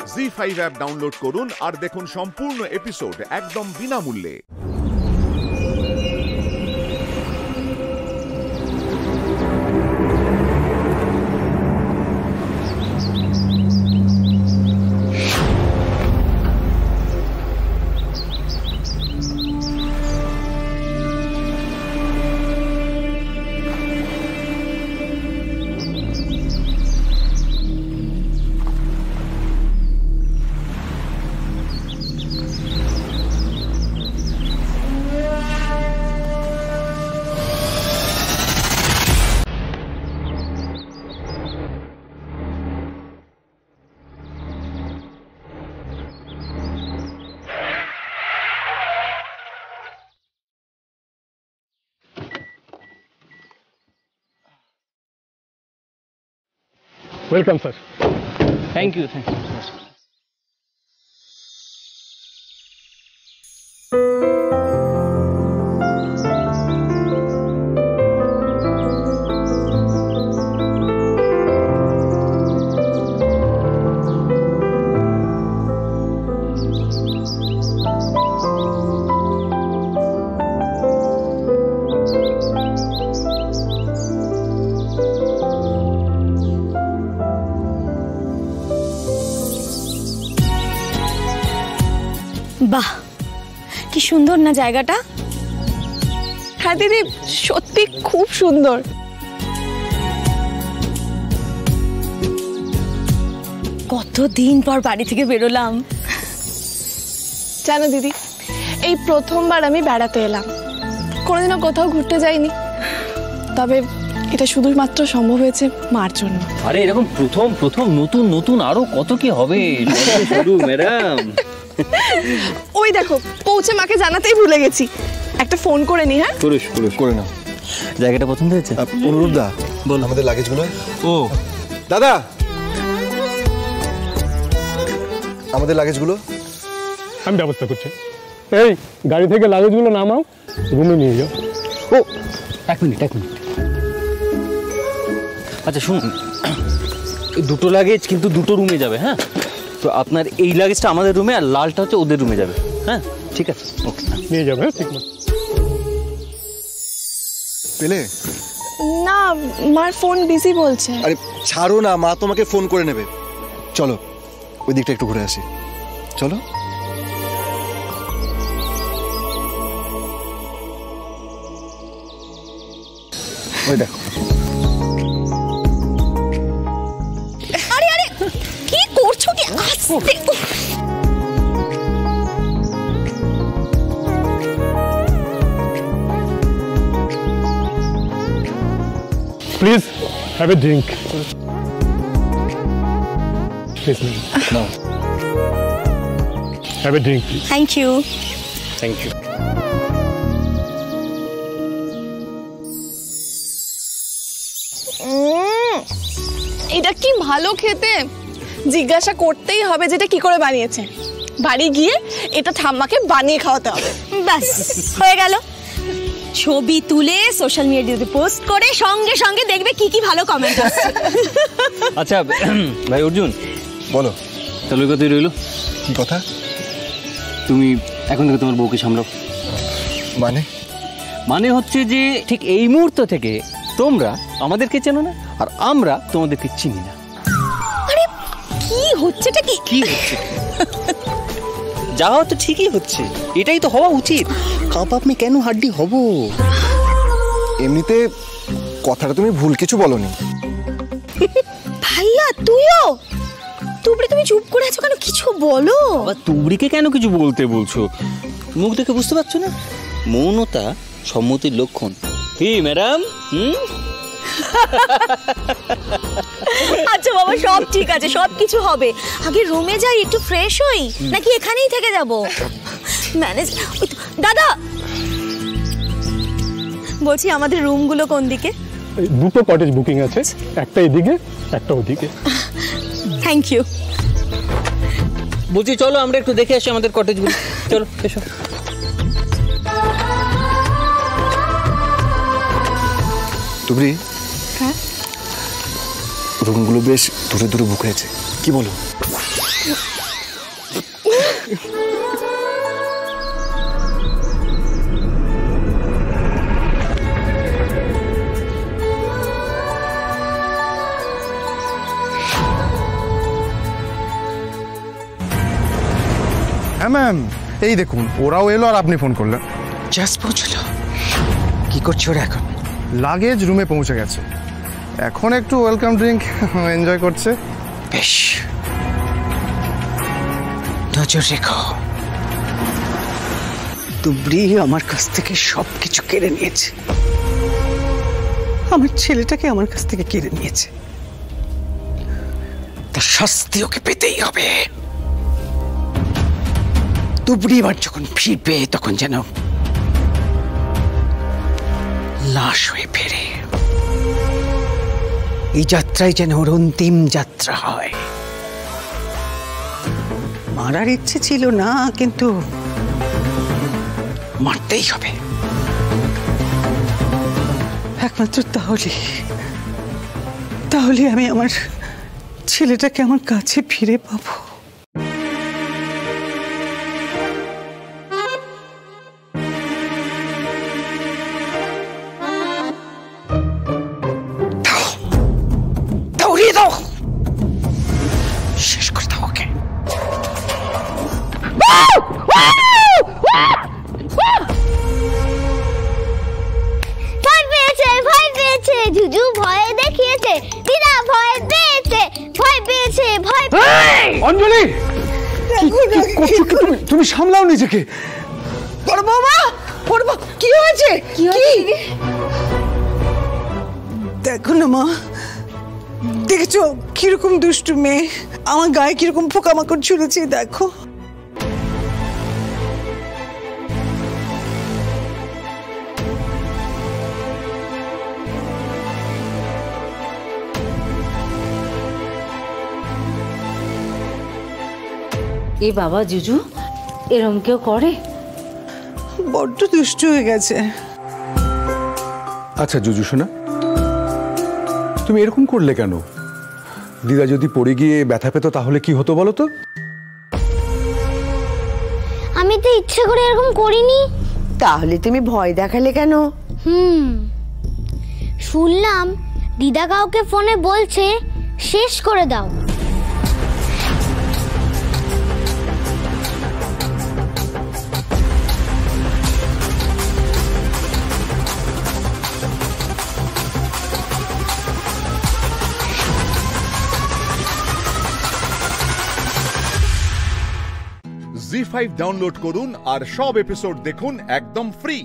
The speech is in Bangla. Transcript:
জি5 অ্যাপ ডাউনলোড করুন আর দেখুন সম্পূর্ণ এপিসোড একদম বিনামূল্যে। Welcome, sir. Thank you. বাহ, কি সুন্দর না জায়গাটা। হ্যাঁ দিদি, সত্যি খুব সুন্দর। কতদিন পর বাড়ি থেকে বেরোলাম। জানো দিদি, এই প্রথমবার আমি বেড়াতে এলাম। কোনোদিনও কোথাও ঘুরতে যাইনি, তবে এটা শুধুমাত্র সম্ভব হয়েছে মার জন্য। আরে এরকম প্রথম নতুন নতুন আরো কত কি হবে। শুরু ম্যাডাম। ওই দেখো, পৌঁছে মাকে জানাতেই ভুলে গেছি। একটা ফোন করে নি। হ্যাঁ করে নাও। জায়গাটা পছন্দ হয়েছে? অনুরোধ দা, বল। আমাদের লাগেজগুলো। ও দাদা, আমাদের লাগেজগুলো। আমি ব্যবস্থা করছি। এই গাড়ি থেকে লাগেজগুলো নামাও, রুমে নিয়ে যাও। ও এক মিনিট। আচ্ছা শুনুন, দুটো লাগেজ কিন্তু দুটো রুমে যাবে। হ্যাঁ, তো আপনার এই লাগেজটা আমাদের রুমে আর লালটা হচ্ছে ওদের রুমে যাবে। হ্যাঁ ঠিক আছে, ওকে নিয়ে যাবে। হ্যাঁ ঠিক না পেলে? না, মার ফোন বিজি বলছে। আরে ছাড়ো না, মা তোমাকে ফোন করে নেবে। চলো ওই দিকটা একটু ঘুরে আসি। চলো। ওই দেখো। আরে আরে, কি করছো কি? আস্তে। Please have a drink. Please নাও। Have a drink please. Thank you. Thank you. এটা কি ভালো খেতে। জিজ্ঞাসা করতেই হবে যেটা কি করে বানিয়েছে। বাড়ি গিয়ে এটা ঠাম্মাকে বানিয়ে খাওয়াতে হবে। ব্যাস হয়ে গেল। ছবি তুলে সোশ্যাল মিডিয়াতে পোস্ট করে সঙ্গে সঙ্গে দেখবে কি কি ভালো কমেন্ট আসছে। আচ্ছা ভাই অর্জুন, বলো। তাহলে কথাই রইল। কি কথা? তুমি এখন থেকে তোমার বউকে সামলাও। মানে হচ্ছে যে ঠিক এই মুহূর্ত থেকে তোমরা আমাদেরকে চেনো না আর আমরা তোমাদেরকে চিনি না। আরে কি হচ্ছেটা কি? কি হচ্ছে? যা হচ্ছে ঠিকই হচ্ছে, এটাই তো হওয়া উচিত। কাবাব মে কেন হাড্ডি হব? এমনিতে কথাটা তুমি ভুল কিছু বলনি। ভাইয়া তুইও তুবড়ি, তুমি চুপ করে আছো কেন? কিছু বলো। আবার তুবড়িকে কেন কিছু বলতে বলছো? মুখ দেখে বুঝতে পারছো না? মৌনতা সম্মতির লক্ষণ। কি ম্যাডাম? আচ্ছা বাবা, সব ঠিক আছে, সব কিছু হবে। আগে রুমে যাই, একটু ফ্রেশ হই, নাকি এখানেই থেকে যাব? ম্যানেজ। দাদা বলছি, আমাদের রুমগুলো কোন দিকে? দুটো কটেজ বুকিং আছে, একটা এদিকে একটা ওদিকে। Thank you. বলছি চলো আমরা একটু দেখে আসি আমাদের কটেজগুলো। চলো এসো। তুবড়ি, হ্যাঁ রুমগুলো বেশ দূরে দূরে বুক হয়েছে, কি বলো? হ্যাঁ ম্যাম, এই দেখুন ওরাও এলো আর আপনি ফোন করলেন। জাস্ট পৌঁছলো, কি করছো ওরা এখন? লাগেজ রুমে পৌঁছে গেছে, এখন একটু ওয়েলকাম ড্রিঙ্ক এনজয় করছে। বেশ, নজর রেখো। তুবড়ি আমার কাছ থেকে সবকিছু কেড়ে নিয়েছে, আমার ছেলেটাকে আমার কাছ থেকে কেড়ে নিয়েছে, তার শাস্তি ওকে পেতেই হবে। তুবড়ি এবার যখন ফিরবে তখন যেন লাশ হয়ে ফেরে, এই যাত্রায় যেন ওর অন্তিম যাত্রা হয়। মারার ইচ্ছে ছিল না, কিন্তু মারতেই হবে, একমাত্র তাহলে আমি আমার ছেলেটাকে আমার কাছে ফিরে পাবো। শেষ করে দাও ওকে। ভয় পেয়েছে জুজু, ভয় দেখিয়েছে, দিদা ভয় পেয়েছে, অঞ্জলি, তুমি সামলাও নিজেকে। বড় বাবা, কি হয়েছে? কি দেখো না মা, দেখেছো কিরকম দুষ্টু মেয়ে, আমার গায়ে কিরকম পোকামাকড় ছুঁড়েছে, দেখো। এ বাবা জুজু, এরম কেউ করে? বড্ড দুষ্টু হয়ে গেছে। আচ্ছা জুজু শোনা, তুমি এরকম করলে কেন? দিদা যদি পড়ে গিয়ে ব্যথা পেত তাহলে কি হতো বলো তো? আমি তো ইচ্ছে করে এরকম করিনি। তাহলে তুমি ভয় দেখালে কেন? শুনলাম দিদা কাউকে ফোনে বলছে শেষ করে দাও। জি5 ডাউনলোড করুন আর সব এপিসোড দেখুন একদম ফ্রি।